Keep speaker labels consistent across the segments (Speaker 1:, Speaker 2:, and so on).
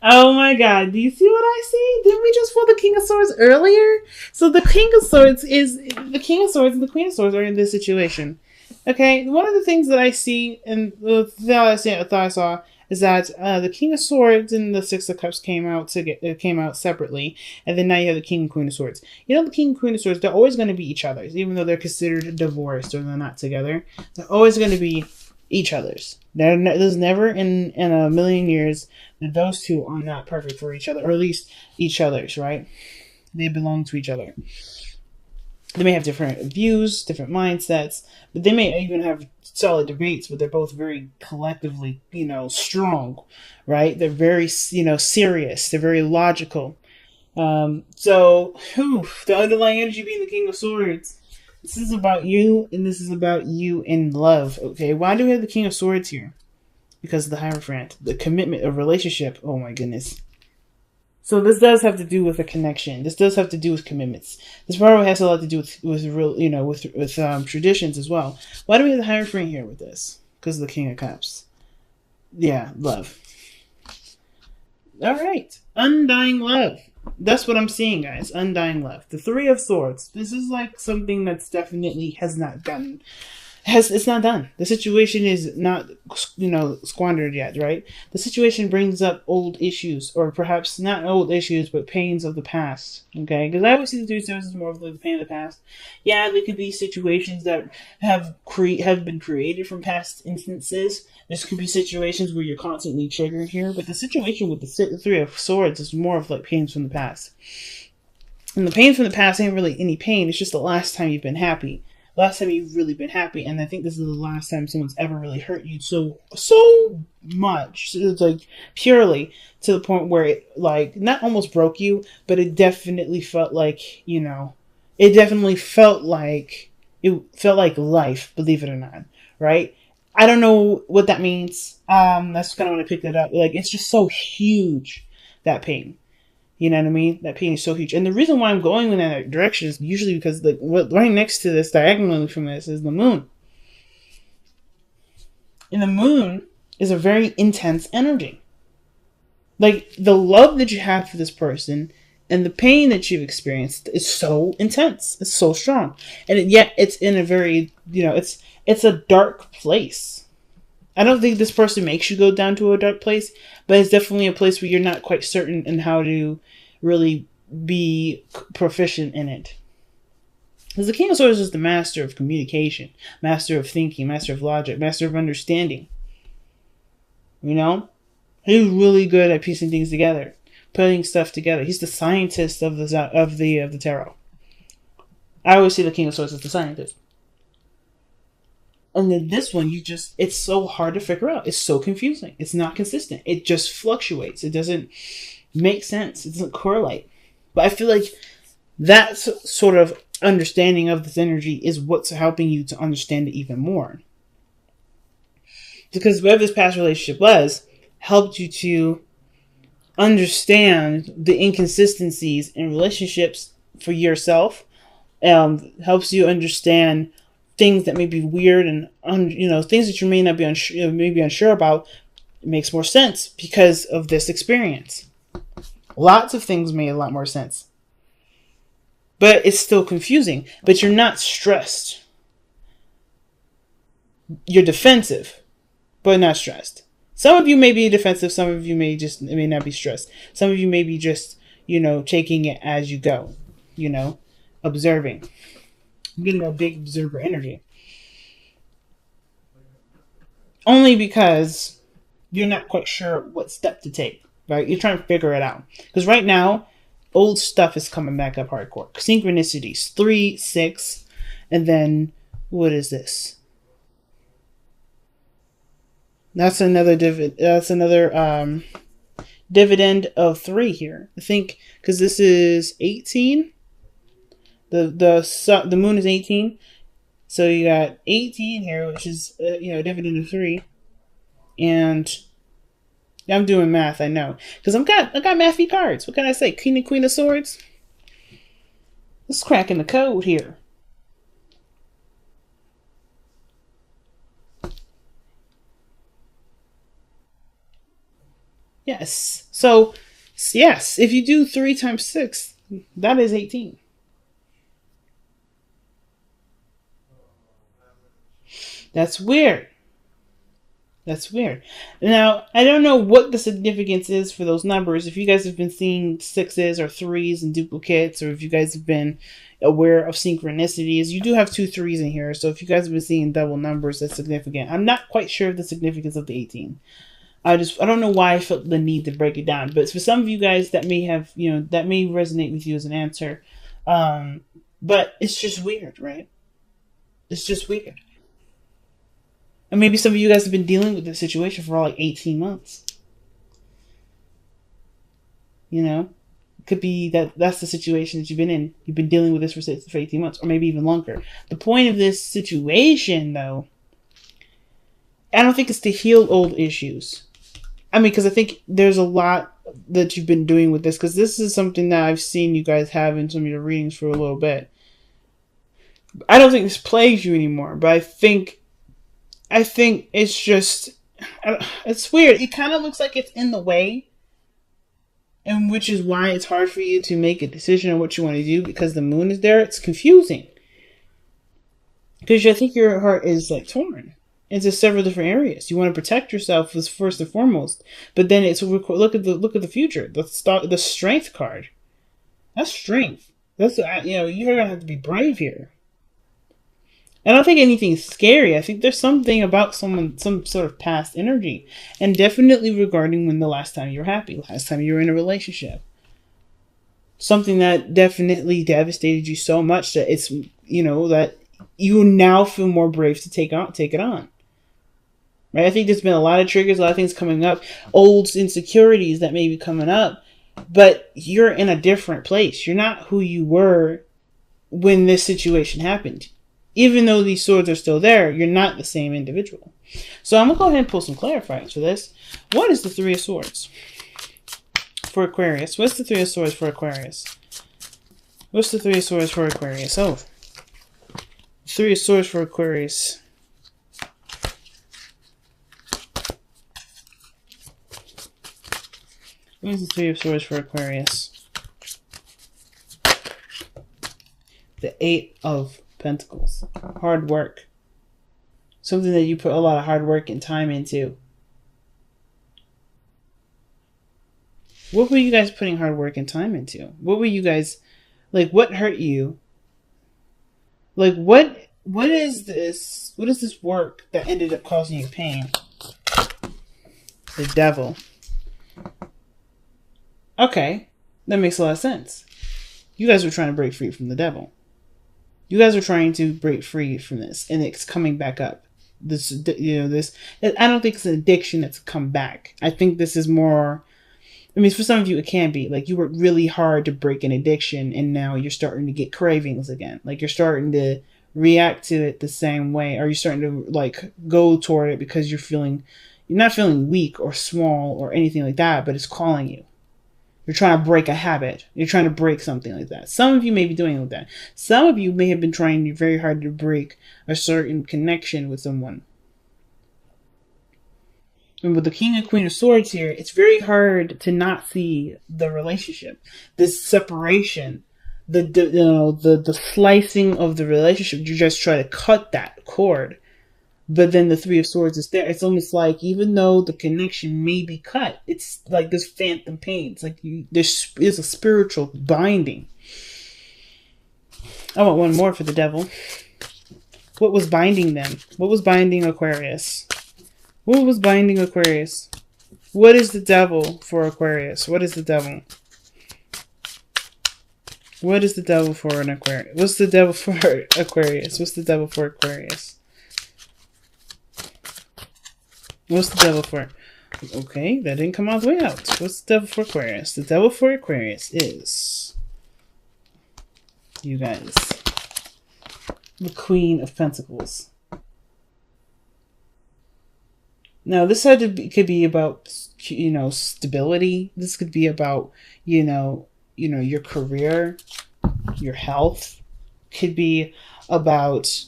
Speaker 1: Oh my god, do you see what I see? Didn't we just pull the King of Swords earlier? So the King of Swords is the King of Swords and the Queen of Swords are in this situation. Okay, one of the things that I see and the thought I saw is that the King of Swords and the Six of Cups came out separately, and then now you have the King and Queen of Swords. You know, the King and Queen of Swords, they're always going to be each other's, even though they're considered divorced or they're not together. They're always going to be each other's. There's never in a million years that those two are not perfect for each other, or at least each other's, right? They belong to each other. They may have different views, different mindsets, but they may even have solid debates, but they're both very collectively, strong, right? They're very, serious. They're very logical. The underlying energy being the King of Swords. This is about you, and this is about you in love, okay? Why do we have the King of Swords here? Because of the Hierophant. The commitment of relationship. Oh my goodness. So this does have to do with a connection. This does have to do with commitments. This probably has a lot to do with real, with traditions as well. Why do we have the Hierophant here with this? Because of the King of Cups. Yeah, love. All right, undying love. That's what I'm seeing, guys. Undying love. The Three of Swords. This is like something that's definitely has not done. It's not done. The situation is not, squandered yet, right? The situation brings up old issues, or perhaps not old issues, but pains of the past. Okay, because I always see the Three of Swords as more of like the pain of the past. Yeah, there could be situations that have been created from past instances. There could be situations where you're constantly triggered here, but the situation with the Three of Swords is more of like pains from the past. And the pain from the past ain't really any pain. It's just the last time you've been happy. Last time you've really been happy, and I think this is the last time someone's ever really hurt you so much. So it's like purely to the point where it like not almost broke you, but it definitely felt like it felt like life. Believe it or not, right? I don't know what that means. That's kind of when I picked it up. Like it's just so huge, that pain. You know what I mean? That pain is so huge. And the reason why I'm going in that direction is usually because right next to this, diagonally from this, is the moon. And the moon is a very intense energy. Like, the love that you have for this person and the pain that you've experienced is so intense. It's so strong. And yet, it's in a very, it's a dark place. I don't think this person makes you go down to a dark place, but it's definitely a place where you're not quite certain in how to really be proficient in it. Because the King of Swords is the master of communication, master of thinking, master of logic, master of understanding. He's really good at piecing things together, putting stuff together. He's the scientist of the tarot. I always see the King of Swords as the scientist. And then this one, it's so hard to figure out. It's so confusing. It's not consistent. It just fluctuates. It doesn't make sense. It doesn't correlate. But I feel like that sort of understanding of this energy is what's helping you to understand it even more. Because whatever this past relationship was, helped you to understand the inconsistencies in relationships for yourself. Helps you understand things that may be weird and things that you may not be unsure about. It makes more sense because of this experience. Lots of things made a lot more sense, but it's still confusing. But you're not stressed. You're defensive, but not stressed. Some of you may be defensive. Some of you may not be stressed. Some of you may be just taking it as you go. Observing. I'm getting a big observer energy. Only because you're not quite sure what step to take, right? You're trying to figure it out. Because right now, old stuff is coming back up hardcore. Synchronicities. 3, 6, and then, what is this? That's another dividend of 3 here. I think, because this is 18. The moon is 18, so you got 18 here, which is dividend of 3, and I'm doing math. I know because I got mathy cards. What can I say? King and Queen of Swords. Let's crack in the code here. Yes. So, yes, if you do 3 times 6, that is 18. That's weird. That's weird. Now, I don't know what the significance is for those numbers. If you guys have been seeing sixes or threes and duplicates, or if you guys have been aware of synchronicities, you do have 2 threes in here. So if you guys have been seeing double numbers, that's significant. I'm not quite sure of the significance of the 18. I don't know why I felt the need to break it down. But for some of you guys, that may have, that may resonate with you as an answer. But it's just weird, right? It's just weird. And maybe some of you guys have been dealing with this situation for like 18 months. It could be that's the situation that you've been in. You've been dealing with this for 18 months, or maybe even longer. The point of this situation, though, I don't think it's to heal old issues. I mean, because I think there's a lot that you've been doing with this, because this is something that I've seen you guys have in some of your readings for a little bit. I don't think this plagues you anymore, but I think it's just, it's weird. It kind of looks like it's in the way, and which is why it's hard for you to make a decision on what you want to do, because the moon is there. It's confusing. Because I think your heart is like torn into several different areas. You want to protect yourself as first and foremost, but then it's look at the future. The strength card. That's strength. That's you're gonna have to be brave here. I don't think anything's scary. I think there's something about some sort of past energy, and definitely regarding when the last time you were happy, last time you were in a relationship. Something that definitely devastated you so much that it's that you now feel more brave to take it on. Right? I think there's been a lot of triggers, a lot of things coming up, old insecurities that may be coming up, but you're in a different place. You're not who you were when this situation happened. Even though these swords are still there, you're not the same individual. So I'm going to go ahead and pull some clarifiers for this. What is the Three of Swords for Aquarius? What's the Three of Swords for Aquarius? What's the Three of Swords for Aquarius? Oh, Three of Swords for Aquarius. What is the Three of Swords for Aquarius? The Eight of Pentacles. Hard work. Something that you put a lot of hard work and time into. What were you guys putting hard work and time into? What were you guys, like, what hurt you? Like, what is this? What is this work that ended up causing you pain? The Devil. Okay, that makes a lot of sense. You guys were trying to break free from the devil. You guys are trying to break free from this, and it's coming back up. This. I don't think it's an addiction that's come back. I think this is more. I mean, for some of you, it can be like you worked really hard to break an addiction, and now you're starting to get cravings again. Like you're starting to react to it the same way, or you're starting to like go toward it because you're not feeling weak or small or anything like that, but it's calling you. You're trying to break a habit. You're trying to break something like that. Some of you may be doing it with that. Some of you may have been trying very hard to break a certain connection with someone. And with the King and Queen of Swords here, it's very hard to not see the relationship. This separation. The slicing of the relationship. You just try to cut that cord. But then the Three of Swords is there. It's almost like even though the connection may be cut, it's like this phantom pain. It's like there's a spiritual binding. I want one more for the devil. What was binding them? What was binding Aquarius? What was binding Aquarius? What is the devil for Aquarius? What is the devil? What is the devil for an Aquarius? What's the devil for Aquarius? What's the devil for Aquarius? What's the devil for? Okay, that didn't come all the way out. What's the devil for Aquarius? The devil for Aquarius is, you guys, the Queen of Pentacles. Now, this could be about, stability. This could be about, your career, your health. Could be about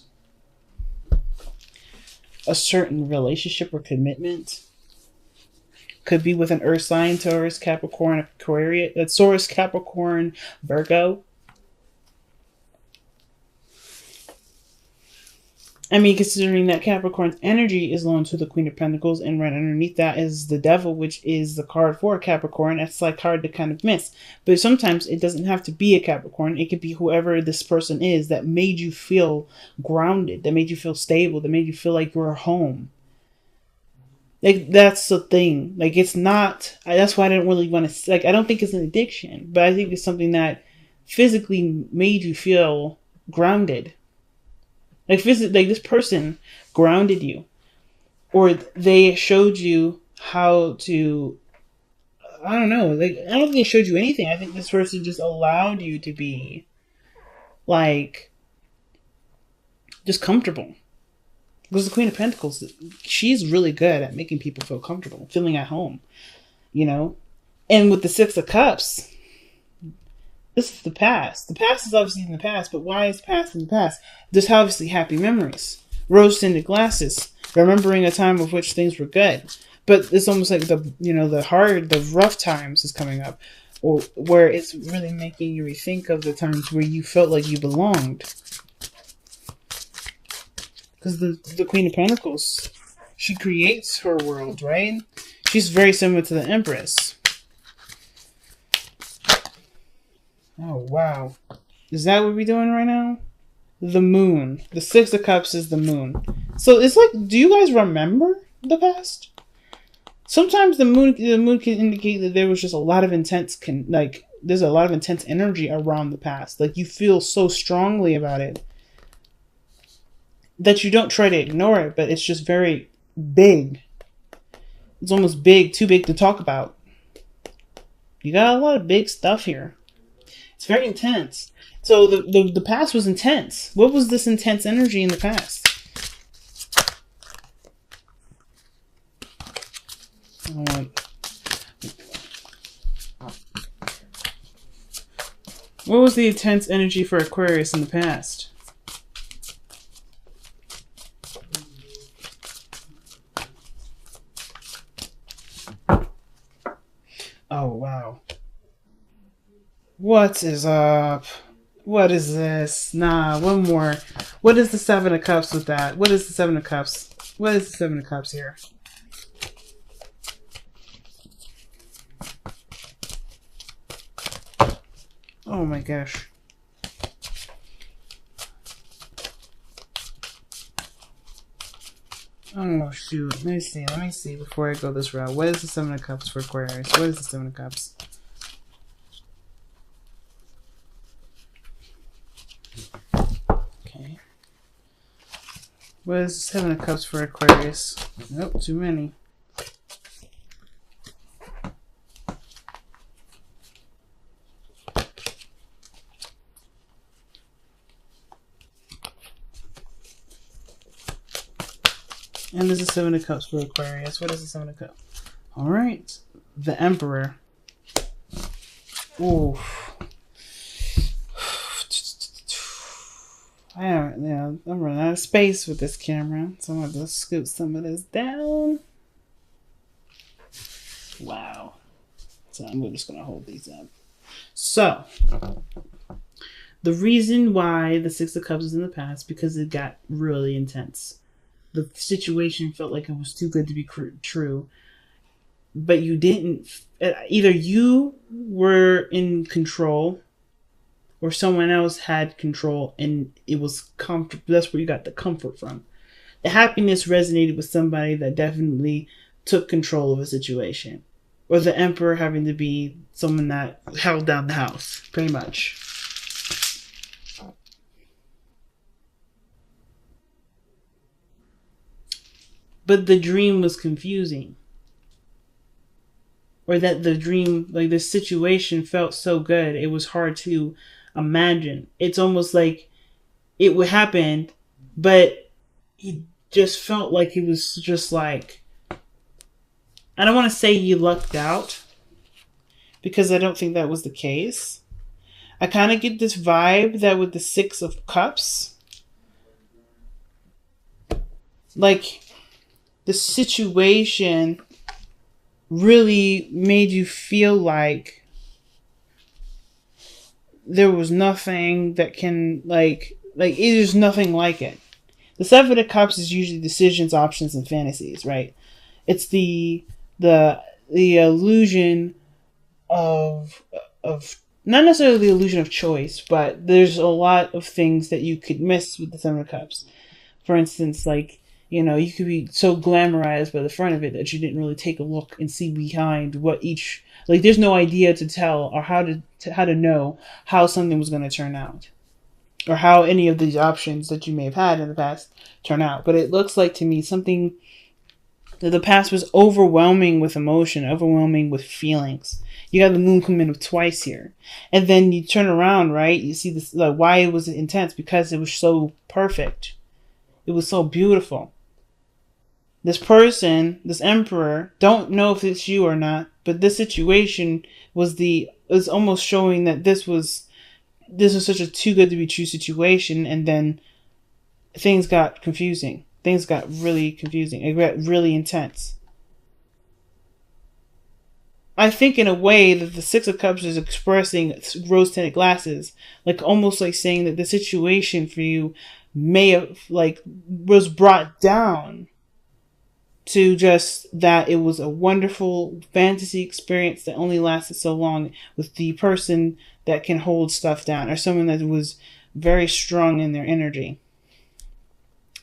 Speaker 1: a certain relationship or commitment. Could be with an Earth sign, Taurus, Capricorn, Aquarius, Taurus, Capricorn, Virgo. I mean, considering that Capricorn's energy is loaned to the Queen of Pentacles, and right underneath that is the Devil, which is the card for Capricorn. That's like hard to kind of miss. But sometimes it doesn't have to be a Capricorn. It could be whoever this person is that made you feel grounded, that made you feel stable, that made you feel like you're home. Like, that's the thing. Like, it's not, that's why I didn't really want to, like, I don't think it's an addiction, but I think it's something that physically made you feel grounded. Like, like this person grounded you, or they showed you how to, I don't know, like, I don't think they showed you anything. I think this person just allowed you to be, like, just comfortable. Because the Queen of Pentacles, she's really good at making people feel comfortable, feeling at home, you know? And with the Six of Cups, this is the past. The past is obviously in the past, but why is past in the past? There's obviously happy memories. Rose-tinted glasses. Remembering a time of which things were good. But it's almost like the rough times is coming up. Or where it's really making you rethink of the times where you felt like you belonged. Because the Queen of Pentacles, she creates her world, right? She's very similar to the Empress. Oh, wow. Is that what we're doing right now? The moon. The Six of Cups is the moon. So it's like, do you guys remember the past? Sometimes the moon can indicate that there was just a lot of there's a lot of intense energy around the past. Like, you feel so strongly about it that you don't try to ignore it, but it's just very big. It's almost big, too big to talk about. You got a lot of big stuff here. It's very intense. So the past was intense. What was this intense energy in the past? What was the intense energy for Aquarius in the past? Oh, wow. What is up? What is this? Nah, one more. What is the Seven of Cups with that? What is the Seven of Cups? What is the Seven of Cups here? Oh my gosh. Oh shoot. Let me see before I go this route. What is the Seven of Cups for Aquarius? What is the Seven of Cups? Okay. What is the Seven of Cups for Aquarius? Nope, too many. And there's a Seven of Cups for Aquarius. What is the Seven of Cups? Alright. The Emperor. Ooh. I'm running out of space with this camera, so I'm going to scoot some of this down. Wow. So I'm just going to hold these up. So, the reason why the Six of Cups is in the past, because it got really intense. The situation felt like it was too good to be true. But you didn't. Either you were in control, or someone else had control, and it was comfortable. That's where you got the comfort from. The happiness resonated with somebody that definitely took control of a situation. Or the Emperor having to be someone that held down the house, pretty much. But the dream was confusing. Or that the dream, like the situation felt so good, it was hard to imagine. It's almost like it would happen, but it just felt like it was just like, I don't want to say you lucked out, because I don't think that was the case. I kind of get this vibe that with the Six of Cups, like, the situation really made you feel like there was nothing that can it is nothing like it. The Seven of Cups is usually decisions, options, and fantasies, right? It's the illusion of not necessarily the illusion of choice, but there's a lot of things that you could miss with the Seven of Cups. For instance, you could be so glamorized by the front of it that you didn't really take a look and see behind what each, there's no idea to tell or how to know how something was going to turn out, or how any of these options that you may have had in the past turn out. But it looks like to me something that the past was overwhelming with emotion, overwhelming with feelings. You got the moon come in twice here. And then you turn around, right? You see this, why it was intense, because it was so perfect. It was so beautiful. This person, this emperor, don't know if it's you or not, but this situation was almost showing that this was such a too good to be true situation, and then things got confusing. Things got really confusing. It got really intense. I think in a way that the Six of Cups is expressing rose-tinted glasses, almost like saying that the situation for you may have was brought down to just that it was a wonderful fantasy experience that only lasted so long with the person that can hold stuff down, or someone that was very strong in their energy.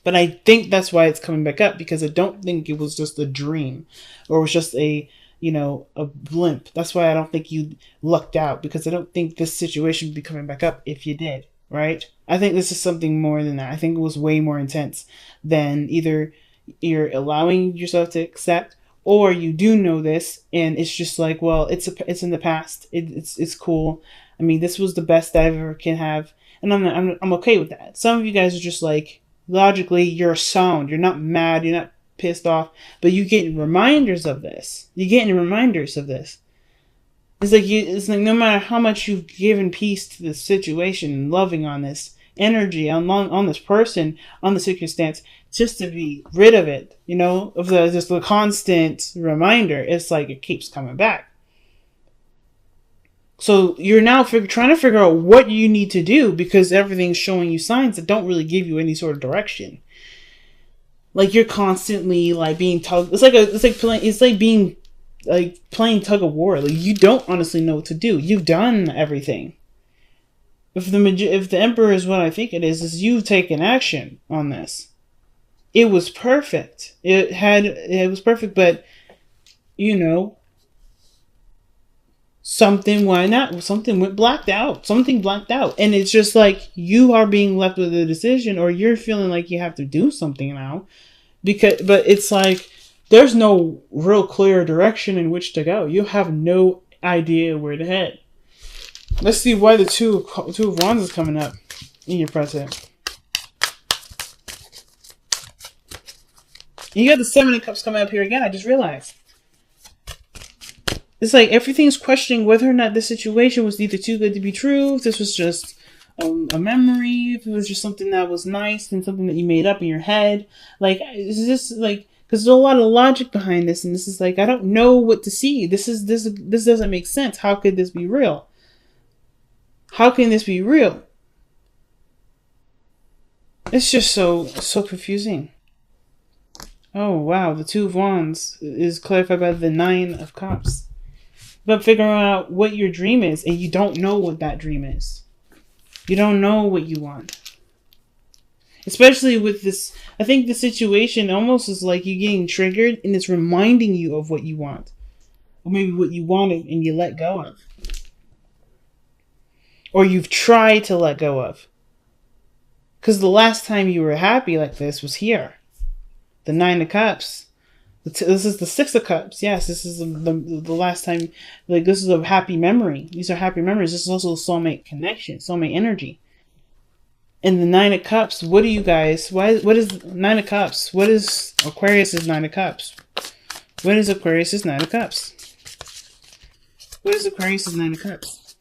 Speaker 1: But I think that's why it's coming back up, because I don't think it was just a dream, or it was just a blimp. That's why I don't think you lucked out, because I don't think this situation would be coming back up if you did, right? I think this is something more than that. I think it was way more intense than either you're allowing yourself to accept, or you do know this and it's just it's in the past. It's cool. I mean, this was the best I ever can have, and I'm okay with that. Some of you guys are just logically you're sound. You're not mad. You're not pissed off, but you getting reminders of this. It's like no matter how much you've given peace to this situation and loving on this energy, on this person, on the circumstance, just to be rid of it, of the constant reminder, it's like it keeps coming back. So you're now trying to figure out what you need to do, because everything's showing you signs that don't really give you any sort of direction. You're constantly being tugged. It's like playing tug of war. You don't honestly know what to do. You've done everything. If the emperor is what I think it is you've taken action on this. It was perfect. It was perfect, but something went blacked out. Something blacked out. And it's just you are being left with a decision, or you're feeling like you have to do something now. But it's there's no real clear direction in which to go. You have no idea where to head. Let's see why the two of Wands is coming up in your present. You got the Seven of Cups coming up here again. I just realized. It's everything's questioning whether or not this situation was either too good to be true, if this was just a memory, if it was just something that was nice and something that you made up in your head. Is this because there's a lot of logic behind this, and this is I don't know what to see. This doesn't make sense. How could this be real? How can this be real? It's just so confusing. Oh wow, the Two of Wands is clarified by the Nine of Cups. But figuring out what your dream is, and you don't know what that dream is. You don't know what you want. Especially with this, I think the situation almost is you getting triggered, and it's reminding you of what you want. Or maybe what you wanted and you let go of. Or you've tried to let go of. Because the last time you were happy like this was here. The Nine of Cups. This is the Six of Cups. Yes, this is the last time. This is a happy memory. These are happy memories. This is also soulmate connection, soulmate energy. And the Nine of Cups. What do you guys? What is Nine of Cups? What is Aquarius's Nine of Cups? What is Aquarius's Nine of Cups? What is Aquarius's Nine of Cups?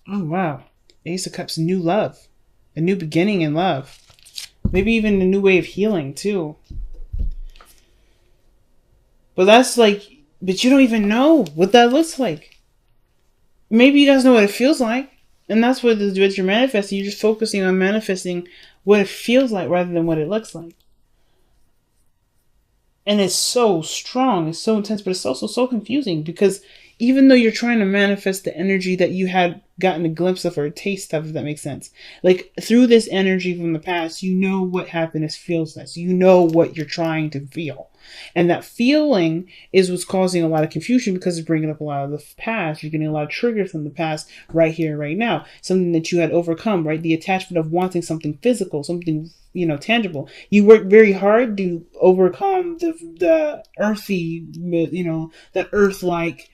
Speaker 1: Oh wow, Ace of Cups. New love, a new beginning in love. Maybe even a new way of healing, too. But that's like, but you don't even know what that looks like. Maybe you guys know what it feels like. And that's what you're manifesting. You're just focusing on manifesting what it feels like rather than what it looks like. And it's so strong, it's so intense, but it's also so confusing because even though you're trying to manifest the energy that you had gotten a glimpse of or a taste of, if that makes sense, like through this energy from the past, you know what happiness feels like. You know what you're trying to feel. And that feeling is what's causing a lot of confusion because it's bringing up a lot of the past. You're getting a lot of triggers from the past right here, right now. Something that you had overcome, right? The attachment of wanting something physical, something, tangible. You work very hard to overcome the earthy, that earth-like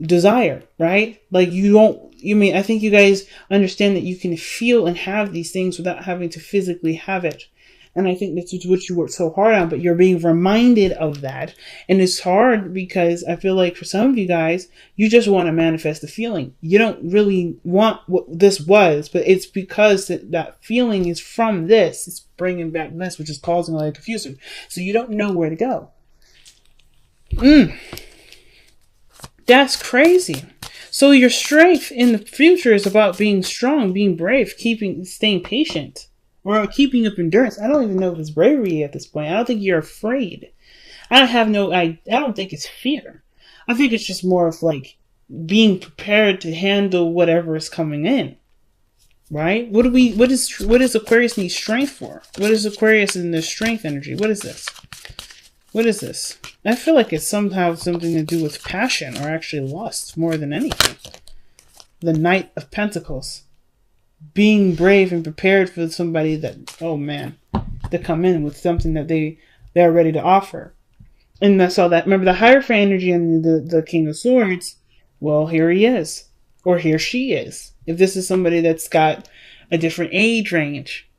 Speaker 1: desire, right? Like I think you guys understand that you can feel and have these things without having to physically have it. And I think that's what you work so hard on, but you're being reminded of that. And it's hard because I feel like for some of you guys, you just want to manifest the feeling. You don't really want what this was, but it's because that feeling is from this. It's bringing back this, which is causing a lot of confusion. So you don't know where to go. That's crazy. So your strength in the future is about being strong, being brave, staying patient. Or keeping up endurance. I don't even know if it's bravery at this point. I don't think you're afraid. I don't think it's fear. I think it's just more of like being prepared to handle whatever is coming in. Right? What is Aquarius need strength for? What is Aquarius in their strength energy? What is this? What is this? I feel like it's somehow something to do with passion or actually lust more than anything. The Knight of Pentacles. Being brave and prepared for somebody that, to come in with something that they're ready to offer. And that's all that. Remember the Hierophant energy and the King of Swords? Well, here he is. Or here she is. If this is somebody that's got a different age range.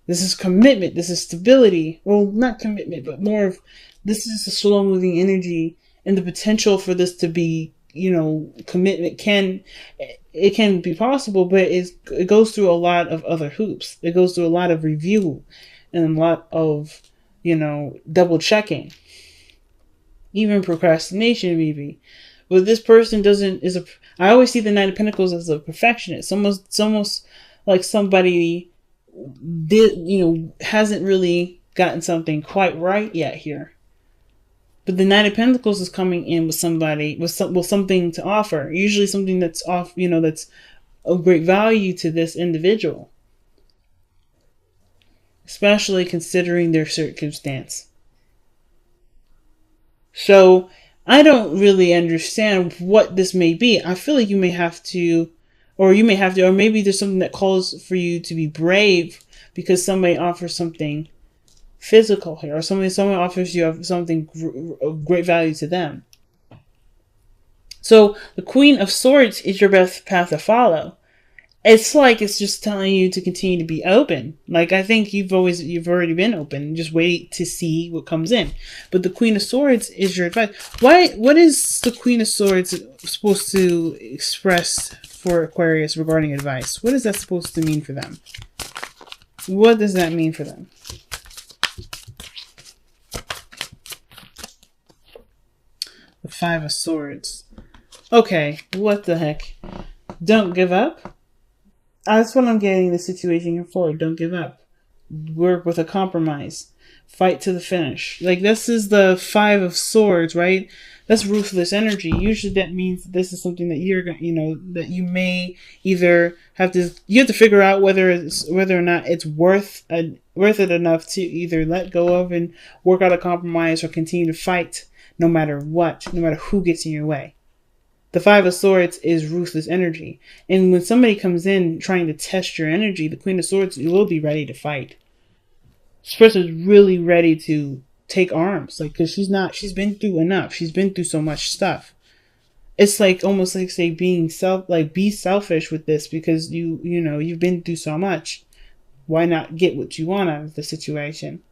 Speaker 1: This is commitment. This is stability. Well, not commitment, but more of this is a slow moving energy and the potential for this to be, commitment can be possible, but it goes through a lot of other hoops. It goes through a lot of review and a lot of, double checking, even procrastination maybe. But this person I always see the Knight of Pentacles as a perfectionist. It's almost like somebody hasn't really gotten something quite right yet here. But the Knight of Pentacles is coming in with somebody with something to offer. Usually something that's that's of great value to this individual. Especially considering their circumstance. So I don't really understand what this may be. I feel like you may have to, or maybe there's something that calls for you to be brave because somebody offers something physical here, or someone offers you something of great value to them. So the Queen of Swords is your best path to follow. It's like it's just telling you to continue to be open. Like I think you've already been open. Just wait to see what comes in. But the Queen of Swords is your advice. What is the Queen of Swords supposed to express for Aquarius regarding advice? What is that supposed to mean for them? What does that mean for them? The Five of Swords. Okay, what the heck? Don't give up? That's what I'm getting the situation here for. Don't give up. Work with a compromise. Fight to the finish. Like, this is the Five of Swords, right? That's ruthless energy. Usually that means this is something that you're going, that you may either have to, you have to figure out whether or not it's worth it enough to either let go of and work out a compromise or continue to fight no matter what, no matter who gets in your way. The Five of Swords is ruthless energy. And when somebody comes in trying to test your energy, the Queen of Swords will be ready to fight. This person is really ready to take arms. Like, because she's been through enough. She's been through so much stuff. It's like almost like say be selfish with this because you've been through so much. Why not get what you want out of the situation?